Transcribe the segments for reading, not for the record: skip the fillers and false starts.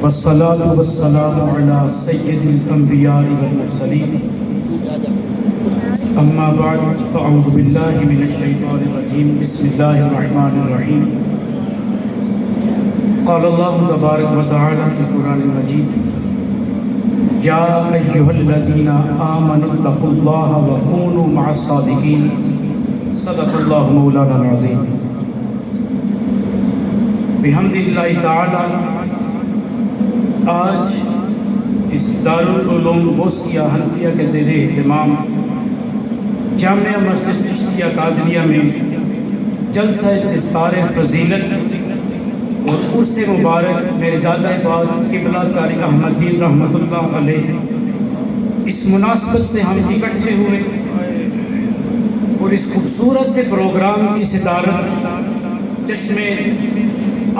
والصلاة والسلام على سيد الأنبياء والمرسلين أما بعد فأعوذ بالله من الشيطان الرجيم بسم الله الرحمن الرحيم قال الله تبارك وتعالى في القرآن المجيد يا أيها الذين آمنوا اتقوا الله وكونوا مع الصادقين صدق الله مولانا العظيم بحمد اللہ تعالی آج اس دارالعلوم بوسیہ حنفیہ کے زیر اہتمام جامعہ مسجد چشتیہ قادریہ میں جلسہ دستار فضیلت اور عرس مبارک میرے دادا پاک قبلہ قاری احمد دین رحمۃ اللہ علیہ اس مناسبت سے ہم اکٹھے ہوئے اور اس خوبصورت سے پروگرام کی صدارت چشم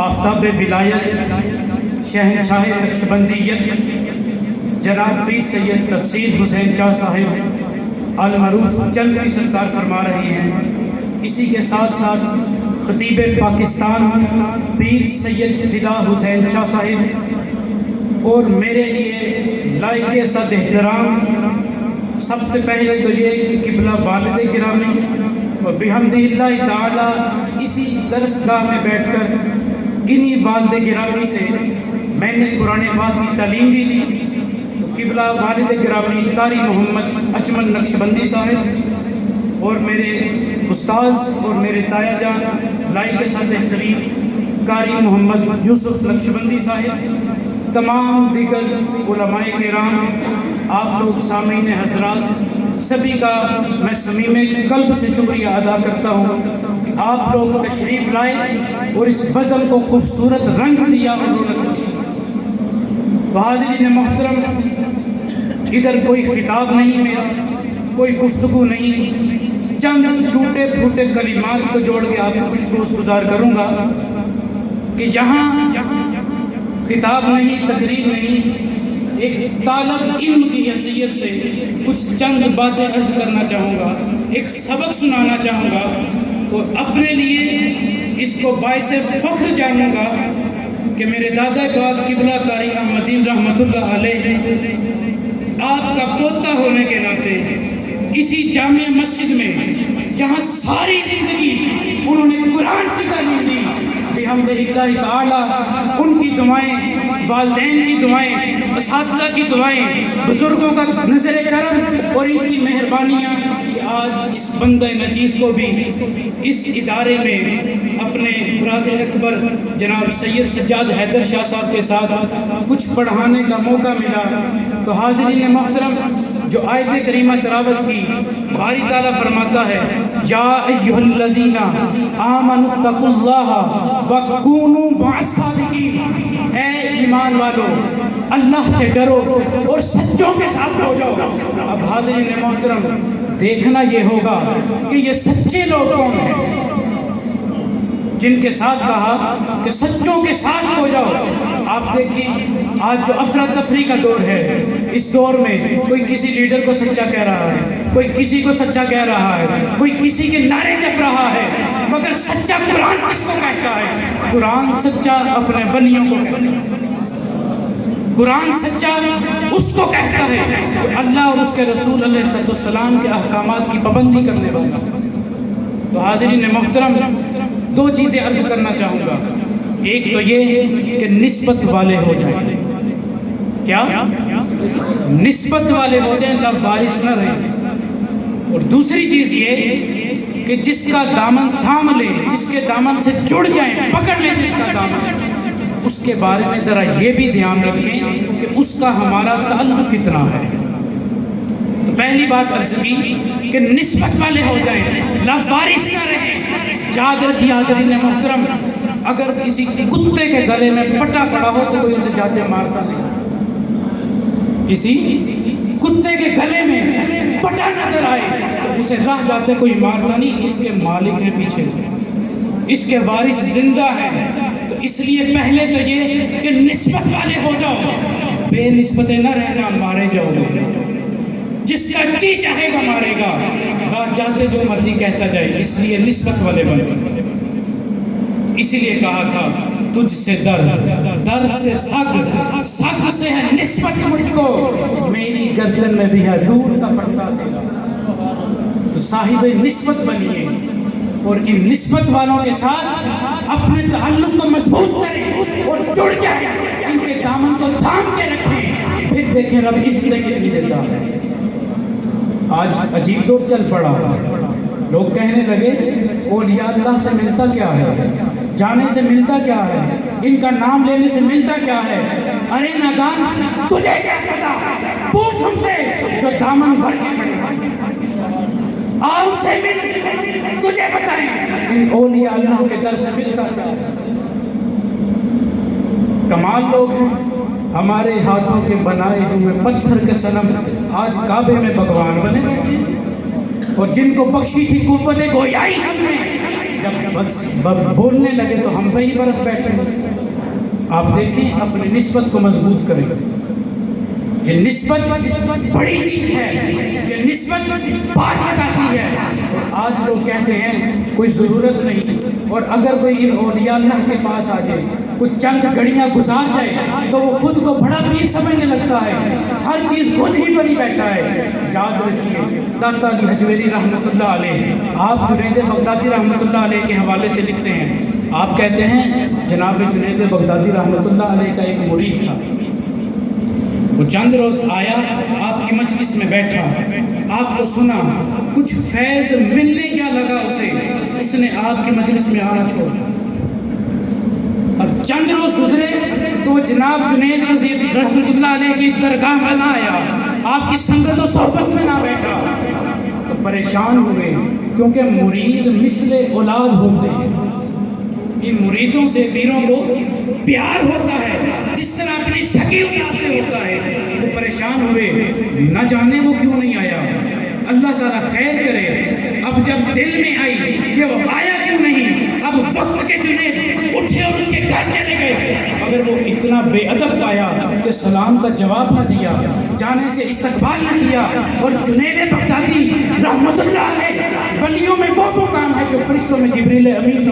آفتاب ولایت شہنشاہ نقشبندیت جناب پیر سید تفسیر حسین شاہ صاحب المعروف چندری سرکار فرما رہے ہیں. اسی کے ساتھ ساتھ خطیب پاکستان پیر سید فدا حسین شاہ صاحب اور میرے لیے لائق صد احترام سب سے پہلے تو یہ کہ قبلہ والد گرامی اور بحمد اللہ تعالی اسی درس گاہ میں بیٹھ کر انہی والد گرامی سے میں نے قرآن پاک کی تعلیم بھی لی. تو قبلہ والد گرامی قاری محمد اجمل نقشبندی صاحب اور میرے استاذ اور میرے تایا جان لائق صد احترام قاری محمد یوسف نقشبندی صاحب، تمام دیگر علماء کرام، آپ لوگ سامعین حضرات، سبھی کا میں صمیم قلب سے شکریہ ادا کرتا ہوں کہ آپ لوگ تشریف لائے اور اس بزم کو خوبصورت رنگ دیا اور رونق بخشی. تو حاضرین محترم، ادھر کوئی خطاب نہیں میرا، کوئی گفتگو نہیں، چند ٹوٹے پھوٹے کلمات کو جوڑ کے آپ کو کچھ روز گزار کروں گا کہ یہاں خطاب نہیں، تقریر نہیں، ایک طالب علم کی حیثیت سے کچھ چند باتیں عرض کرنا چاہوں گا، ایک سبق سنانا چاہوں گا اور اپنے لیے اس کو باعث فخر جانوں گا کہ میرے دادا پاک قبلہ قاری احمد دین رحمۃ اللہ علیہ آپ کا پوتا ہونے کے ناطے اسی جامع مسجد میں جہاں ساری زندگی انہوں نے قرآن کی تعلیم دی، بحمد اللہ تعالی ان کی دعائیں، والدین کی دعائیں، اساتذہ کی دعائیں، بزرگوں کا نظر کرم اور ان کی مہربانیاں کہ آج اس بندہ نچیز کو بھی اس ادارے میں اپنے برادر اکبر جناب سید سجاد حیدر شاہ صاحب کے ساتھ کچھ پڑھانے کا موقع ملا. تو حاضرین محترم، جو آیت کریمہ تلاوت کی، باری تعالیٰ فرماتا ہے یا ایھا الذین آمنوا اتقوا اللہ وکونوا مع الصادقین، اے ایمان والو اللہ سے ڈرو اور سچوں کے ساتھ ہو جاؤ. اب حاضرین محترم، دیکھنا یہ ہوگا کہ یہ سچے لوگ کون ہیں جن کے ساتھ کہا کہ سچوں کے ساتھ ہو جاؤ. آپ دیکھیے آج جو افراتفری کا دور ہے، اس دور میں کوئی کسی لیڈر کو سچا کہہ رہا ہے، کوئی کسی کو سچا کہہ رہا ہے، کوئی کسی کے نعرے جپ رہا ہے، مگر سچا قرآن کس کو کہتا ہے؟ قرآن سچا اپنے بلیوں کو کہتا ہے. قرآن سچا اس کو کہتا ہے کہ اللہ اور اس کے رسول علیہ السلام کے احکامات کی پابندی کرنے والا. تو حاضرین محترم، دو چیزیں عرض کرنا چاہوں گا. ایک تو یہ کہ نسبت والے ہو جائیں. کیا؟ نسبت والے ہو جائیں، لاوارث نہ رہیں. اور دوسری چیز یہ کہ جس کا دامن تھام لیں، جس کے دامن سے جڑ جائیں، پکڑ لیں جس کا دامن، اس کے بارے میں ذرا یہ بھی دھیان رکھیں کہ اس کا ہمارا تعلق کتنا ہے. تو پہلی بات عرض کی کہ نسبت والے ہو جائیں، لاوارث نہ رہیں. یاد رکھیے حاضرین محترم، اگر کسی کتے کے گلے میں پٹا پڑا ہو تو کوئی اسے جاتے مارتا نہیں. کسی کتے کے گلے میں پٹا نظر آئے تو اسے راہ جاتے کوئی مارتا نہیں. اس کے مالک ہیں پیچھے، اس کے وارث زندہ ہیں. تو اس لیے پہلے تو یہ کہ نسبت والے ہو جاؤ، بے نسبتیں نہ رہنا، مارے جاؤ. جس کا جی چاہے گا مارے گا، راہ جاتے جو مرضی کہتا جائے. اس لیے نسبت والے بنے. اسی لیے کہا تھا تجھ سے در در سے سگ سگ سے ہے نسبت مجھ کو میری گردن میں بھی ہے دور کا پردہ تیرا. تو صاحب نسبت بنیے اور ان نسبت والوں کے ساتھ اپنے تعلق کو مضبوط کریں اور جڑ جائیں, ان کے دامن کو تھام کے رکھیں, پھر دیکھیں رب اس زندگی دیتا ہے. آج عجیب دور چل پڑا, لوگ کہنے لگے اولیاء اللہ سے ملتا کیا ہے, جانے سے ملتا کیا ہے, ان کا نام لینے سے ملتا کیا ہے. ارے نادان تجھے کیا پتا, پوچھ ہم سے جو دامن بھر کے پڑے, آؤ سے مل تجھے بتائیں ان اولیاء اللہ کے در سے ملتا کیا ہے. کمال لوگ ہیں, ہمارے ہاتھوں کے بنائے ہوئے پتھر کے صنم آج کعبے میں بھگوان بنے بیٹھے, اور جن کو بخشی تھی قوت گویائی ہم نے, جب بولنے لگے تو ہم پہ ہی برس بیٹھے. آپ دیکھیں اپنی نسبت کو مضبوط کریں. یہ نسبت بڑی چیز ہے, یہ نسبت بات لگاتی ہے. آج لوگ کہتے ہیں کوئی ضرورت نہیں, اور اگر کوئی ان اولیاء اللہ کے پاس آ جائے, کچھ چند گھڑیاں گزار جائے تو وہ خود کو بڑا پیر سمجھنے لگتا ہے, ہر چیز خود ہی بنی بیٹھا ہے. یاد رکھیے داتا جی حجویری رحمۃ اللہ علیہ, آپ جنید بغدادی رحمۃ اللہ علیہ کے حوالے سے لکھتے ہیں. آپ کہتے ہیں جناب جنید بغدادی رحمۃ اللہ علیہ کا ایک مرید تھا, وہ چند روز آیا, آپ کی مجلس میں بیٹھا, آپ کو سنا, کچھ فیض ملنے کیا لگا اسے, اس نے آپ کی مجلس میں آنا چھوڑ. اب چند روز گزرے تو جناب جنید رحمۃ اللہ علیہ کی درگاہ میں نہ آیا, آپ کی سنگت و صحبت میں نہ بیٹھا. تو پریشان ہوئے, کیونکہ مرید مثل اولاد ہوتے ہیں, ان مریدوں سے پیروں کو پیار ہوتا ہے جس طرح اپنی سکی اولاد سے ہوتا ہے. تو پریشان ہوئے, نہ جانے وہ کیوں نہیں آیا, اللہ تعالیٰ خیر کرے. اب جب دل میں آئی کہ وہ آیا کیوں نہیں, اب وقت کے جنید اٹھے اور اس کے گھر چلے گئے. اگر وہ اتنا بے ادب آیا کہ سلام کا جواب نہ دیا, جانے سے استقبال نہ کیا, اور جنید بغدادی رحمت اللہ علیہ ولیوں میں وہ مقام ہے جو فرشتوں میں جبریل امین,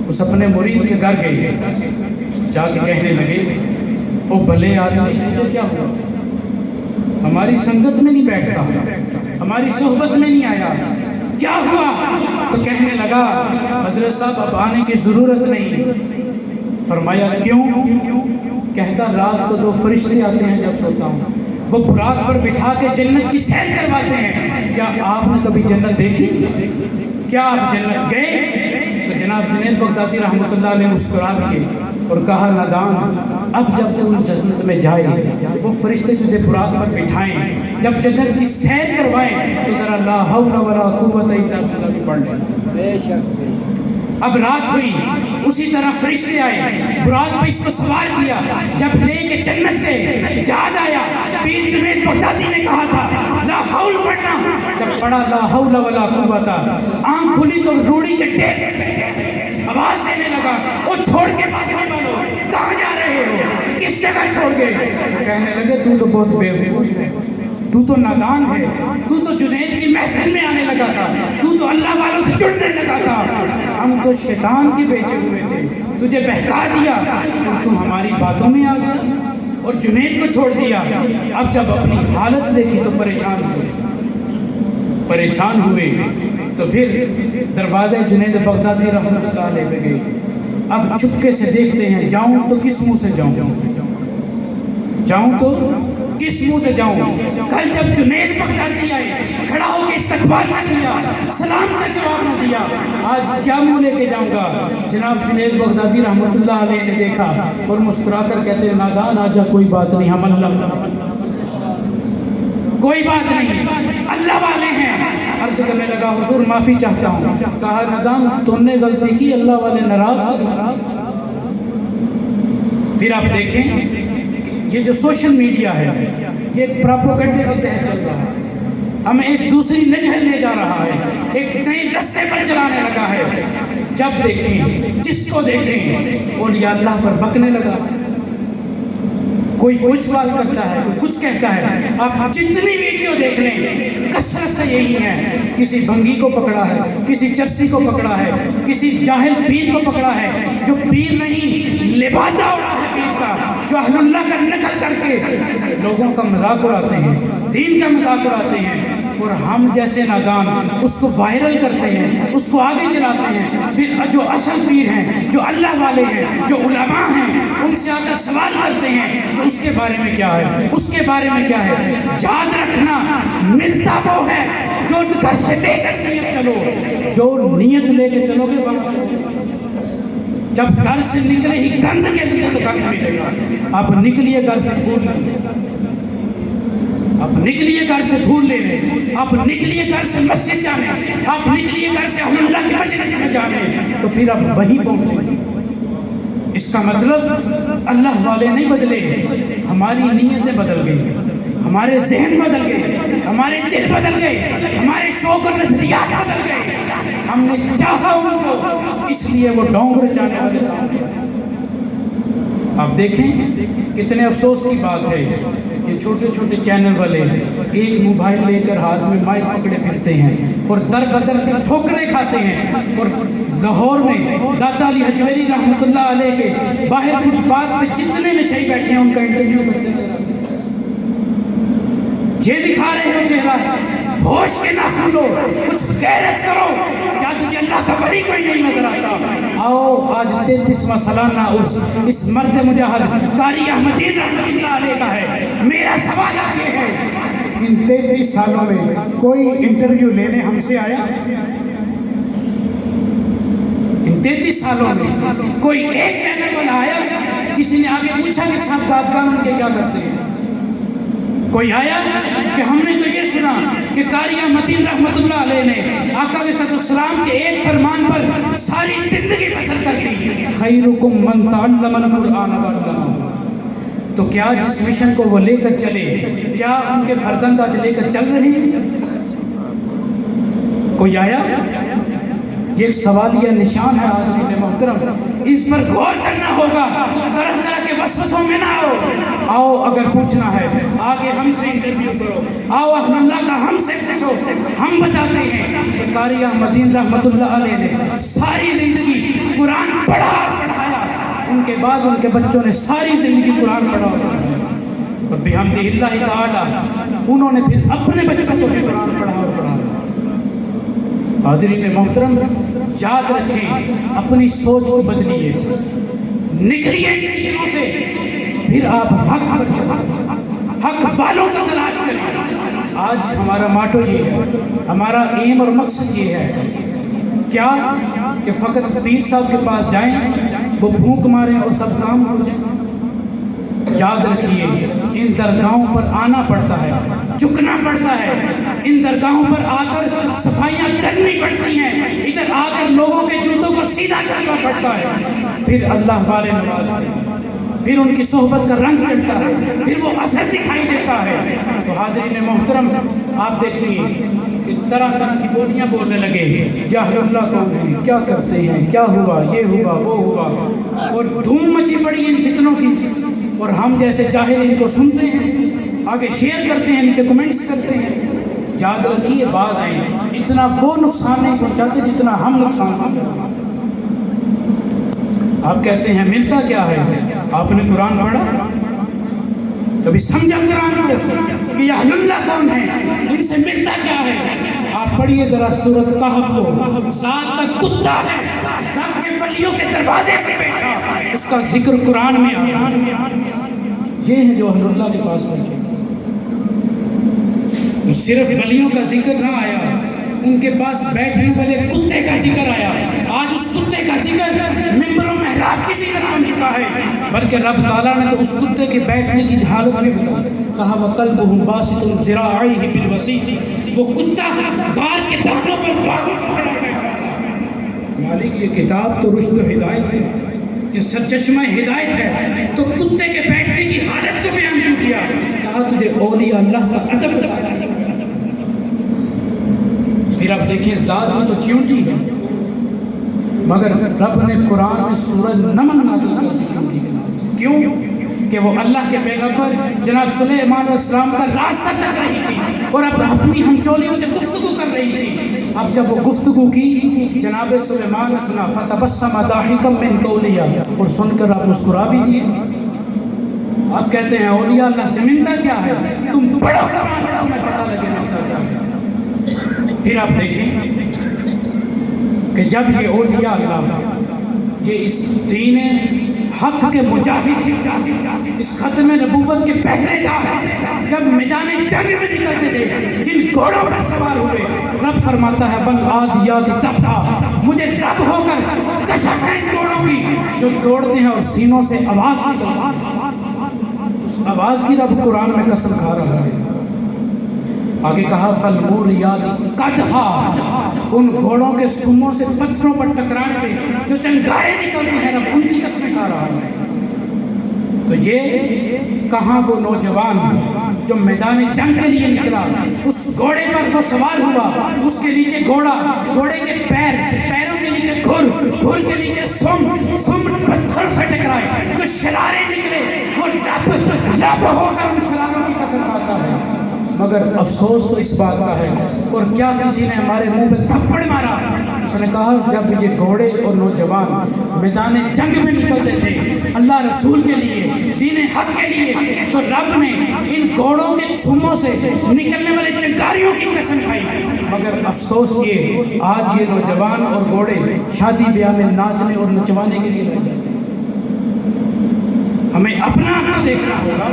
اس اپنے مرید کے گھر گئے, جا کے کہنے لگے او بھلے آدمی تجھے کیا ہوا, ہماری سنگت میں نہیں بیٹھتا, ہماری صحبت میں نہیں آیا, کیا ہوا؟ تو کہنے لگا حضرت صاحب اب آنے کی ضرورت نہیں. فرمایا کیوں؟ کہتا رات کو 2 فرشتے آتے ہیں جب سوتا ہوں, وہ براق پر بٹھا کے جنت کی سیر کرواتے ہیں. کیا آپ نے کبھی جنت دیکھی؟ کیا آپ جنت گئے؟ تو جناب جنید بغدادی رحمۃ اللہ علیہ مسکرا دیے اور کہا نادان, اب جب تو جنت میں جائے وہ فرشتے تجھے براق پر بٹھائیں, جب جنت کی سیر کروائیں تو ذرا لا حول ولا قوت الا باللہ بھی پڑھ لیں. بے شک. اب رات ہوئی, اسی طرح فرشتے آئے, براق پہ اس کو سوار کیا, جب لے کے جنت گئے یاد آیا پیر جنید بغدادی نے کہا تھا لا حول پڑھنا, جب پڑھا لا حول ولا قوت, آنکھ کھلی تو روڑی کے ٹیپ آواز دینے لگا, وہ چھوڑ کے بھاگنے والوں کہاں جا رہے ہو, کس جگہ چھوڑ گئے؟ کہنے لگے تو بہت بیوقوف ہے, تو تو نادان ہے, تو جنید کی محفل میں آنے لگا تھا, تو اللہ والوں سے جڑنے لگا تھا, ہم تو شیطان کے بیٹے ہوئے تھے, تجھے بہکا دیا اور تم ہماری باتوں میں آ گیا اور جنید کو چھوڑ دیا. اب جب اپنی حالت دیکھی تو پریشان ہوئے تو پھر دروازے جنید بغدادی رحمۃ اللہ علیہ پہ گئے. اب چپکے سے دیکھتے ہیں جاؤں تو کس منہ سے جاؤں, جاؤں تو کس منہ سے جاؤں. کل جب جنید بغدادی آئے کھڑا ہو کے استقبال نہ کیا, سلام کا جواب نہ دیا, آج کیا منہ لے کے جاؤں گا. جناب جنید بغدادی رحمۃ اللہ علیہ نے دیکھا اور مسکرا کر کہتے ہیں نادان آجا, کوئی بات نہیں, ہم اللہ, کوئی بات نہیں, اللہ والے ہیں. عرض کرنے لگا حضور معافی چاہتا ہوں. کہا نادان تم نے غلطی کی, اللہ والے ناراض تھے. پھر آپ دیکھیں یہ جو سوشل میڈیا ہے یہ ایک پراپوگنڈے کے تحت چل رہا ہے, ہمیں ایک دوسری نجہل لے جا رہا ہے, ایک نئی رستے پر چلانے لگا ہے. جب دیکھیں جس کو دیکھیں اولیاء اللہ پر بکنے لگا, کوئی کچھ بات کرتا ہے، کوئی کچھ کہتا ہے. آپ جتنی ویڈیو دیکھ لیں کثرت سے یہی ہے. کسی بھنگی کو پکڑا ہے، کسی چرسی کو پکڑا ہے، کسی جاہل پیر کو پکڑا ہے جو پیر نہیں لبادہ اڑا ہے پیر کا، جو اہل اللہ کا نقل کر کے لوگوں کا مذاق اڑاتے ہیں، دین کا مذاق اڑاتے ہیں. اور ہم جیسے نادان اس کو وائرل کرتے ہیں، اس کو آگے چلاتے ہیں. پھر جو اصل پیر ہیں، جو اللہ والے ہیں، جو علماء ہیں، ان سے آ کر سوال کرتے ہیں تو اس کے بارے میں کیا ہے، اس کے بارے میں کیا ہے. یاد رکھنا ملتا وہ ہے جو گھر سے لے کر نیت چلو. جو نیت لے کے چلو گے وہاں جب گھر سے نکلے ہی گند کے لیے تو گند ملے گا. آپ نکلیے گھر سے پھول لیں، آپ نکلیے گھر سے پھول لے لیں، آپ نکلیے گھر سے مسجد جانے، آپ نکلیے گھر سے اہل اللہ کی مسجد میں جانے تو پھر آپ وہی پہنچیں. اس کا مطلب اللہ والے نہیں بدلے، ہماری نیتیں بدل گئی، ہمارے ذہن بدل گئے، ہمارے دل بدل گئے، ہمارے شوق اور نظریات بدل گئے. ہم نے چاہا ان کو، اس لیے وہ ڈونگر چاہنے والے. آپ دیکھیں کتنے افسوس کی بات ہے، یہ چھوٹے چھوٹے چینل والے ایک موبائل لے کر ہاتھ میں مائک پکڑے پھرتے ہیں اور در بدر کے ٹھوکریں کھاتے ہیں. اور لاہور میں داتا علی حجویری رحمۃ اللہ علیہ کے باہر فٹ پاتھ پہ جتنے نشئی بیٹھے ہیں ان کا انٹرویو کرتے ہیں. یہ دکھا رہے ہو چہرہ، ہوش کے نہ بھولو، کچھ غیرت کرو. کیا تجھے اللہ کا ولی کوئی نہیں نظر آتا؟ آؤ آج 33واں سالانہ اس مرد مجاہد قاری احمدین رحمۃ اللہ علیہ کا ہے. میرا سوال آپ یہ ہے، ان 33 سالوں میں کوئی انٹرویو لینے ہم سے آیا؟ ان 33 سالوں میں کوئی ایک چینل والا آیا؟ کسی نے آگے پوچھا کہ صاحب دادگاہ کے کیا کرتے ہیں؟ کوئی آیا کہ ہم نے تو یہ سنا کہ قاری احمدین رحمۃ اللہ علیہ نے آقا علیہ السلام کے ایک فرمان پر ساری زندگی بسر کر دی، خیرکم من تعلم القرآن وعلمہ. تو کیا جس مشن کو وہ لے کر چلے، کیا ان کے فرزند آج لے کر چل رہے ہیں؟ کوئی آیا؟ یہ ایک سوالیہ نشان ہے حاضرین محترم، اس پر غور کرنا ہوگا. طرح طرح کے وسوسوں میں نہ آؤ. اگر پوچھنا ہے آگے ہم سے انٹرویو کرو، آؤ اہل اللہ کا ہم سے پوچھو. ہم بتاتے ہیں کہ قاری احمدین رحمۃ اللہ علیہ نے ساری زندگی قرآن پڑھا پڑھایا، ان کے بعد ان کے بچوں نے ساری زندگی قرآن پڑھا اور بحمد اللہ تعالی انہوں نے پھر اپنے بچوں کو بھی قرآن پڑھا اور پڑھا. حاضرین محترم یاد رکھیں، اپنی سوچ کو بدلیے، نکلیے ان چیزوں سے، پھر آپ حق پر چلیں، حق والوں کو تلاش کریں. آج ہمارا ماٹو یہ ہے، ہمارا ایم اور مقصد یہ ہے کیا کہ فقط پیر صاحب کے پاس جائیں، وہ بھونک ماریں اور سب کام ہو جائیں. یاد رکھیے ان درگاہوں پر آنا پڑتا ہے، جھکنا پڑتا ہے، ان درگاہوں پر آ کر صفائیاں کرنی پڑتی ہیں، ادھر آ کر لوگوں کے جوتوں کو سیدھا کرنا پڑتا ہے. پھر اللہ والے نوازتے ہیں، پھر ان کی صحبت کا رنگ چڑھتا ہے، پھر وہ اثر دکھائی دیتا ہے. تو حاضرین محترم آپ دیکھیے کہ طرح طرح کی بولیاں بولنے لگے، یا اہل اللہ کون ہیں، کیا کرتے ہیں، کیا ہوا، یہ ہوا وہ ہوا، اور دھوم مچی پڑی ان فتنوں کی. اور ہم جیسے جاہل ان کو سنتے ہیں، آگے شیئر کرتے ہیں، نیچے کمنٹس کرتے ہیں. یاد رکھیے باز آئیں، اتنا وہ نقصان نہیں پہنچاتے جتنا ہم نقصان پہنچاتے. آپ کہتے ہیں ملتا کیا ہے؟ آپ نے قرآن پڑھا؟ کبھی سمجھا قرآن کو کہ اہل اللہ کون ہے، ان سے ملتا کیا ہے؟ آپ پڑھیے ذرا سورۃ کہف کو. سات کا کتا ہے، رب کے ولیوں کے دروازے پہ بیٹھا، اس کا ذکر قرآن میں آیا. یہ ہے جو اہل اللہ کے پاس بیٹھے. صرف ولیوں کا ذکر نہ آیا، ان کے پاس بیٹھنے والے کتے کا ذکر آیا. آج اس کتے کا ذکر منبر و محراب کی ذکر بن چکا ہے، بلکہ رب تعالیٰ نے تو اس کتے کے بیٹھنے کی حالت بھی بتائی. کہا وَقَلْبُهُ بَاسِطٌ ذِرَاعَيْهِ بِالْوَسِيطِ، وہ کتا غار کے دانوں پر کھڑا بیٹھا تھا. مالک یہ کتاب تو رشد و ہدایت ہے، یہ سرچشمہ ہدایت ہے، تو کتے کے بیٹھنے کی حالت کو بیان کیوں کیا؟ کہا تجھے اولیاء اللہ کا ادب بتایا. پھر آپ دیکھیں ذات میں تو چیونٹی ہے، مگر رب نے قرآن میں سورہ نمل نازل کر دی چیونٹی کے نام سے. کیوں؟ کہ وہ اللہ کے پیغمبر جناب سلیمان علیہ السلام کا راستہ تک رہی تھی اور اب اپنی ہمچولیوں سے گفتگو کر رہی تھی. اب جب وہ گفتگو کی جناب سلیمان نے سنا فتبسم ضاحکا من قولها اور سن کر آپ مسکرا بھی دیے. آپ کہتے ہیں اولیاء اللہ سے ملتا کیا ہے؟ تم بڑا تمہیں پتہ لگے ملتا کیا ہے. پھر آپ دیکھیں کہ جب یہ اولیاء اللہ یہ اس دین حق کے مجاہد اس ختم نبوت کے پہلے جب میدان جنگ میں نکلتے تھے جن گھوڑوں پر سوار ہوئے رب فرماتا ہے والعادیات ضبحا مجھے رب ہو کر قسم ہے ان گھوڑوں کی جو دوڑتے ہیں اور سینوں سے آواز اس آواز کی رب قرآن میں قسم کھا رہا ہے. آگے کہا فالموریات قدحا ان گھوڑوں کے سموں سے پتھروں پر ٹکرانے میں جو چنگاریں نکلتی ہیں رب ان کی قسمیں کھا رہا ہے. تو یہ کہاں وہ نوجوان جو میدان جنگ کے لیے نکلا اس گھوڑے پر وہ سوار ہوا اس کے نیچے گھوڑا گھوڑے کے پیروں کے نیچے گھر کے نیچے سم پتھر سے ٹکرائے جو شرارے نکلے وہ رب ہو کر ان شراروں کی قسم کھاتا ہے. مگر افسوس تو اس بات کا ہے اور کیا کسی نے ہمارے منہ پہ تھپڑ مارا. اس نے کہا جب یہ گھوڑے اور نوجوان میدان جنگ میں نکلتے تھے اللہ رسول کے لیے دین حق کے لیے تو رب نے ان گھوڑوں کے سموں سے نکلنے والے چنگاریوں کی قسم کھائی. مگر افسوس یہ آج یہ نوجوان اور گھوڑے شادی بیاہ میں ناچنے اور نچوانے کے لیے رہ جاتے. ہمیں اپنا عمل دیکھنا ہوگا.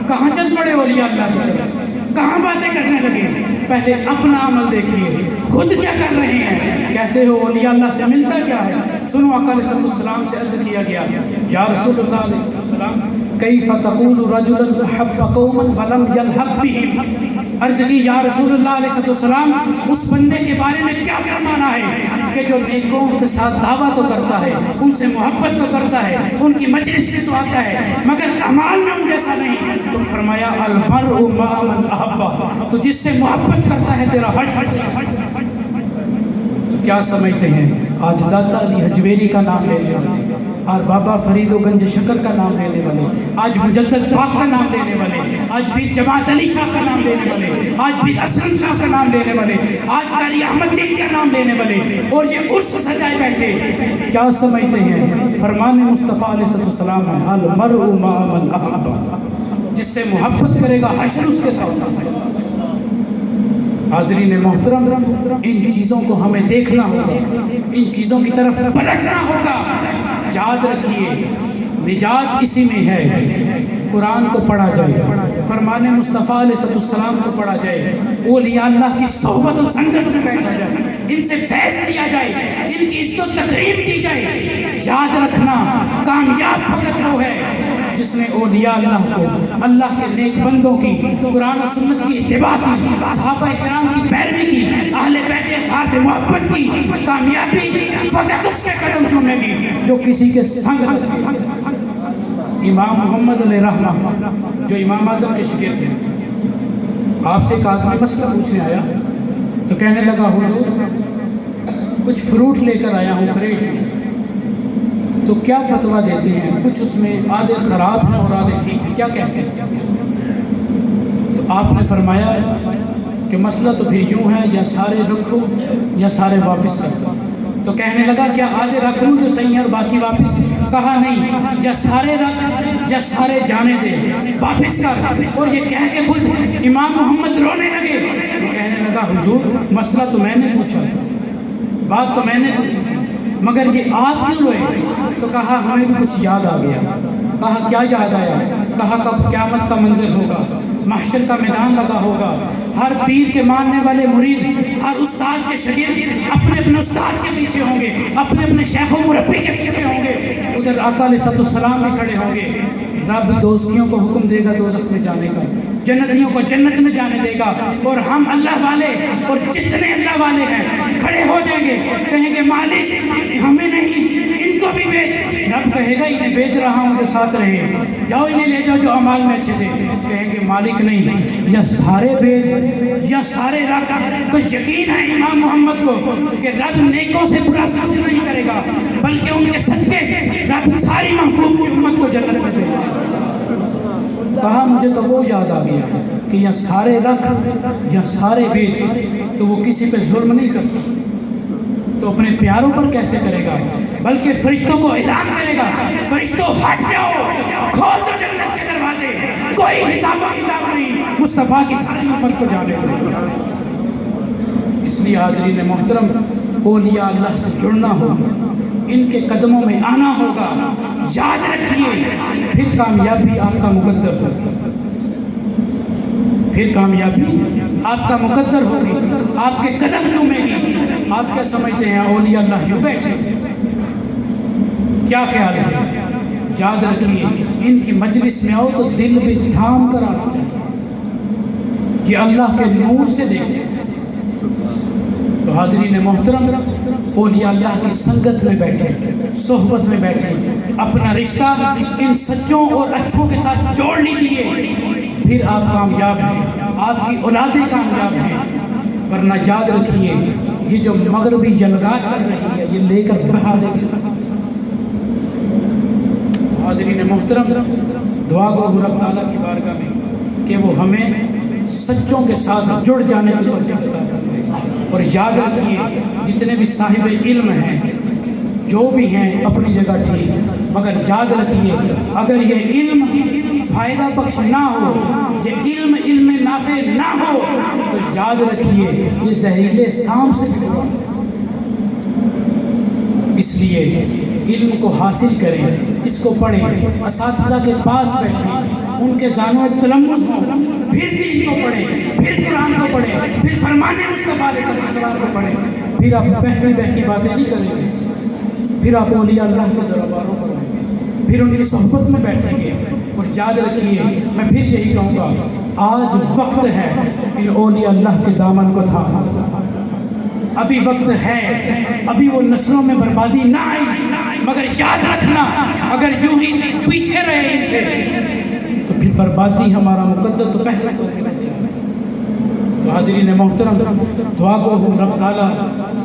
کہاں چل پڑے اولیاء اللہ کی طرف کہاں باتیں کرنے لگے. پہلے اپنا عمل دیکھیے خود کیا کر رہے ہیں. کہتے ہو اولیاء اللہ سے ملتا کیا ہے. سنو آقا علیہ السلام سے عرض کیا گیا یا رسول اللہ علیہ السلام کیف تقول رجلا احب قوما ولم يلحق بهم. عرض کی یا رسول اللہ علیہ السلام اس بندے کے بارے میں کیا فرمانا ہے کہ جو نیکوں کے ساتھ دعویٰ تو کرتا ہے ان سے محبت تو کرتا ہے ان کی مجلس میں تو آتا ہے مگر اعمال میں ان جیسا نہیں. تو فرمایا المرء مع من احب تو جس سے محبت کرتا ہے تیرا حج. کیا سمجھتے ہیں آج داتا علی حجویری کا نام لینے والے اور بابا فرید و گنج شکر کا نام لینے والے آج مجدد پاک کا نام لینے والے آج پیر جماعت علی شاہ کا نام لینے والے آج پیر اسلم شاہ کا نام لینے والے آج قاری احمد دین کا نام لینے والے اور یہ عرس سجائے بیٹھے کیا سمجھتے ہیں فرمان مصطفیٰ علیہ السلام ہے المرء مع من احب جس سے محبت کرے گا حشر اس کے ساتھ. حاضرین محترم ان چیزوں کو ہمیں دیکھنا ہوگا ان چیزوں کی طرف پلٹنا ہوگا. یاد رکھیے نجات اسی میں ہے. قرآن کو پڑھا جائے فرمان مصطفیٰ علیہ السلام کو پڑھا جائے اولیاء اللہ کی صحبت و سنگت میں بیٹھا جائے ان سے فیض لیا جائے ان کی عزت و تقریب کی جائے. یاد رکھنا کامیاب فقط وہ ہے جس نے اولیاء اللہ کو اللہ کے نیک بندوں کی قرآن و سنت کی اتباع کی صحابہ کرام کی پیروی کی اہل بیت اطہار سے محبت کی. کامیابی فقط اس کے قدم چومے گی جو کسی کے سنگ. امام محمد علیہ رحمہ جو امام اعظم کے شاگرد تھے آپ سے ایک آدمی مسئلہ پوچھنے آیا تو کہنے لگا حضور کچھ فروٹ لے کر آیا ہوں کریٹ تو کیا فتویٰ دیتے ہیں کچھ اس میں آدھے خراب ہیں اور آدھے ٹھیک ہیں کیا کہتے ہیں. تو آپ نے فرمایا کہ مسئلہ تو پھر یوں ہے یا سارے رکھو یا سارے واپس کر دو. تو کہنے لگا کیا آدھے رکھ لوں جو صحیح ہے اور باقی واپس. کہا نہیں یا سارے رکھ یا سارے جانے دے واپس کر. اور یہ کہہ کے خود امام محمد رونے لگے. تو کہنے لگا حضور مسئلہ تو میں نے پوچھا بات تو میں نے پوچھی مگر یہ آپ کیوں روئے. تو کہا ہمیں بھی کچھ یاد آ گیا. کہا کیا یاد آیا. کہا کب قیامت کا منظر ہوگا محشر کا میدان لگا ہوگا ہر پیر کے ماننے والے مرید ہر استاد کے شاگرد اپنے اپنے استاد کے پیچھے ہوں گے اپنے اپنے شیخ و مربی کے پیچھے ہوں گے. ادھر آقا علیہ السلام بھی کھڑے ہوں گے. رب دوستیوں کو حکم دے گا دوزخ میں جانے کا جنتیوں کو جنت میں جانے دے گا اور ہم اللہ والے اور جتنے اللہ والے ہیں کھڑے ہو جائیں گے کہیں گے مالک ہمیں نہیں ان کو بھی بیچ. رب کہے گا انہیں بیچ رہا ہوں جو ساتھ رہے جاؤ انہیں لے جاؤ جو اعمال میں اچھے تھے. کہیں گے مالک نہیں یا سارے بیچ یا سارے رکھ. کچھ یقین ہے امام محمد کو کہ رب نیکوں سے برا سلوک نہیں کرے گا بلکہ ان کے صدقے رب ساری محبوب امت کو جنت میں دے گا. تو وہ یاد آ گیا کہ یا سارے رکھ یا سارے بیچ، تو وہ کسی پہ ظلم نہیں کرتا، تو اپنے پیاروں پر کیسے کرے گا؟ بلکہ فرشتوں کو اعلان کرے گا، فرشتوں ہٹ جاؤ، کھول دو جنت کے دروازے، کوئی حساب و کتاب نہیں، مصطفیٰ کی ساری امت کو جانے دو۔ اس لیے حاضرین محترم، اولیاء اللہ سے جڑنا ہوگا، ان کے قدموں میں آنا ہوگا، یاد رکھیے، پھر کامیابی آپ کا مقدر ہوگی، پھر کامیابی آپ کا مقدر ہوگی، آپ کے قدم چومے گی۔ آپ کیا سمجھتے ہیں اولیاء اللہ یوں بیٹھے؟ کیا خیال ہے؟ یاد رکھیے، ان کی مجلس میں آؤ تو دل بھی تھام کر آنا چاہیے، یہ اللہ کے نور سے دیکھیں۔ تو حاضرین محترم، اولیاء اللہ کی سنگت میں بیٹھے، صحبت میں بیٹھے، اپنا رشتہ ان سچوں اور اچھوں کے ساتھ جوڑ لیجئے، پھر آپ کامیاب ہیں، آپ کی اولادیں کامیاب ہیں۔ ورنہ یاد رکھیے، یہ جو مغربی جنگات چل رہی ہے یہ لے کر بہا دے گی۔ حاضرین محترم، دعا گو رب تعالیٰ کی بارگاہ میں کہ وہ ہمیں سچوں کے ساتھ جڑ جانے کی توفیق عطا فرمائے۔ اور یاد رکھیے، جتنے بھی صاحب علم ہیں، جو بھی ہیں اپنی جگہ ٹھیک، مگر یاد رکھیے اگر یہ علم فائدہ بخش نہ ہو، یہ علم نافع نہ ہو، تو یاد رکھیے یہ زہریلے سانپ سے بھی۔ اس لیے علم کو حاصل کریں، اس کو پڑھیں، اساتذہ کے پاس بیٹھیں، ان کے ذہنوں ایک تلمس ہو، پھر دین کو پڑھیں، پھر قرآن کو پڑھیں، پھر فرمان مصطفیٰ علیہ السلام کو پڑھیں، پھر آپ بہکی بہکی باتیں نہیں کریں گے، پھر آپ اولیاء اللہ کے درباروں پر آئیں گے، پھر ان کی صحبت میں بیٹھیں گے۔ اور یاد رکھیے، میں پھر یہی کہوں گا، آج وقت ہے ان اولیاء اللہ کے دامن کو تھامنے، ابھی وقت ہے، ابھی وہ نسلوں میں بربادی نہ آئی، مگر یاد رکھنا اگر یوں ہی پیچھے رہے ان سے تو پھر بربادی ہمارا مقدر تو پہلے ہو گیا۔ تو حاضرین محترم، دعا کو رب تعالیٰ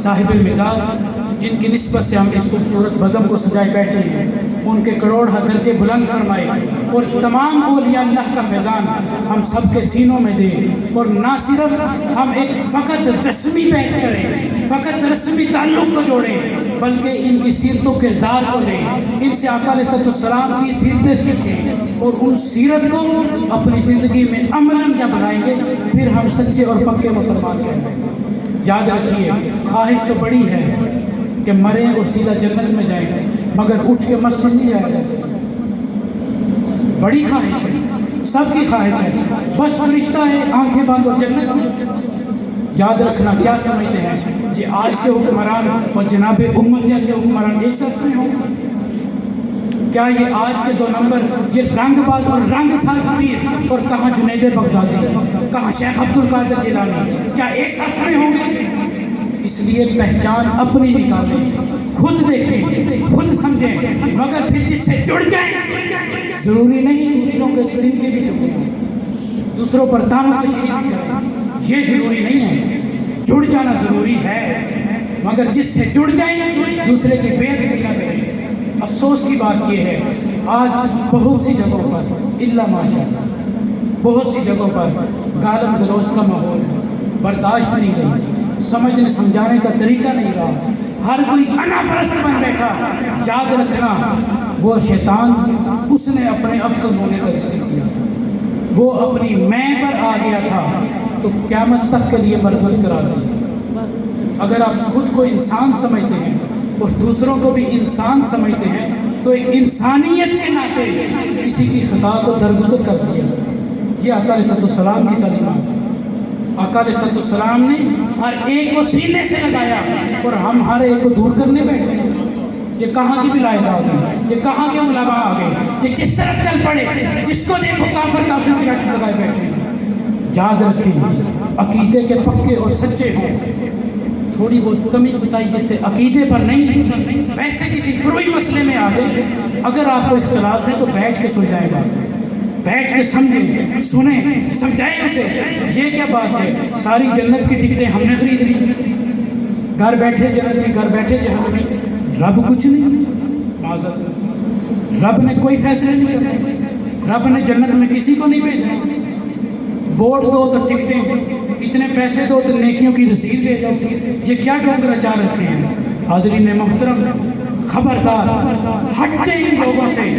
صاحب مزاج جن کی نسبت سے ہم اس خوبصورت بزم کو سجائے بیٹھے ہیں، ان کے کروڑ درجے بلند فرمائے، اور تمام اولیاء اللہ کا فیضان ہم سب کے سینوں میں دے، اور نہ صرف ہم ایک فقط رسمی بیعت کریں، فقط رسمی تعلق کو جوڑیں، بلکہ ان کی سیرت و کردار کو لیں، ان سے آقا علیہ السلام کی سیرتیں سیکھیں، اور ان سیرت کو اپنی زندگی میں عملاً جب بنائیں گے پھر ہم سچے اور پکے مسلمان کہتے ہیں۔ یاد رکھیے، خواہش تو بڑی ہے کہ مریں اور سیدھا جنت میں جائیں، مگر اٹھ کے مسجد نہیں جایا جاتا، بڑی خواہش ہے، سب کی خواہش ہے، بس فرشتہ ہے آنکھیں بند اور جنت میں۔ یاد رکھنا، کیا سمجھتے ہیں یہ آج کے حکمران اور جناب امت جیسے حکمران ایک ساتھ میں ہوں؟ کیا یہ آج کے دو نمبر، یہ رنگ باز اور رنگ ساز پیر، اور کہاں جنید بغدادی، کہاں شیخ عبد القادر جیلانی، کیا ایک ساتھ میں ہوں گے؟ اس لیے پہچان اپنی نکالیں، خود دیکھیں، خود سمجھیں، مگر پھر جس سے جڑ جائیں، ضروری نہیں دوسروں کے دن کے بھی جڑیں، دوسروں پر تانا کشی بھی کریں، یہ ضروری نہیں ہے۔ جڑ جانا ضروری ہے، مگر جس سے جڑ جائیں دوسرے کی بے ادبی نہ کریں۔ افسوس کی بات یہ ہے، آج بہت سی جگہوں پر الا ماشاءاللہ بہت سی جگہوں پر گالم گلوچ کا ماحول ہے، برداشت نہیں رہی، سمجھنے سمجھانے کا طریقہ نہیں رہا، ہر کوئی انا پرست بن بیٹھا۔ یاد رکھنا، وہ شیطان اس نے اپنے افضل ہونے کا ذکر کیا تھا، وہ اپنی میں پر آ گیا تھا تو قیامت تک کے لیے مردود کرا دیا۔ اگر آپ خود کو انسان سمجھتے ہیں اور دوسروں کو بھی انسان سمجھتے ہیں تو ایک انسانیت کے ناطے کسی کی خطا کو درگزر کر دیا۔ یہ آقا علیہ السلام کی تعلیمات ہے۔ آقا علیہ السلام نے ہر ایک کو سینے سے لگایا اور ہم ہر ایک کو دور کرنے بیٹھے ہیں۔ یہ کہاں کی ولایت آ گئی، یہ کہاں کے علماء آ گئے، یہ کس طرف چل پڑے، جس کو دیکھو کافر کافر کی لٹھ لگائے بیٹھے ہیں۔ یاد رکھیں، عقیدے کے پکے اور سچے ہوں، تھوڑی بہت کمی بتائی جس سے عقیدے پر نہیں، ویسے کسی فروعی مسئلے میں آ گئے، اگر آپ کو اختلاف ہے تو بیٹھ کے سلجھائیں بات، بیٹھ کے سمجھیں، سنیں، سمجھائیں اسے۔ یہ کیا بات ہے، ساری جنت کی ٹکٹیں ہم نے خرید لی، گھر بیٹھے جنتی، گھر بیٹھے جہنمی، رب کچھ نہیں، رب نے کوئی فیصلے نہیں کرے۔ رب نے جنت میں کسی کو نہیں بھیجنا. ووٹ دو تو ٹکٹیں، اتنے پیسے دو تو نیکیوں کی رسید دے دو. یہ کیا ڈونگر اچا رکھے ہیں؟ حاضرین محترم، خبردار، ہٹتے ان لوگوں سے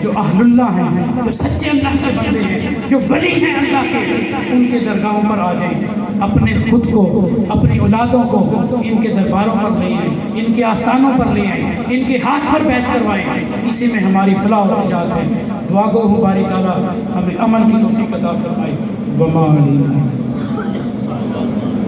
جو اہل اللہ ہیں، جو سچے اللہ سے بندے ہیں، جو ولی ہیں اللہ کے. ان کے درگاہوں پر آ جائیں، اپنے خود کو، اپنی اولادوں کو ان کے درباروں پر لے آئیں، ان کے آستانوں پر لے آئیں، ان کے ہاتھ پر بیعت کروائیں. اسی میں ہماری فلاح و نجات ہے. دعا گو باری تعالیٰ ہمیں عمل کی توفیق عطا فرمائے. وما علینا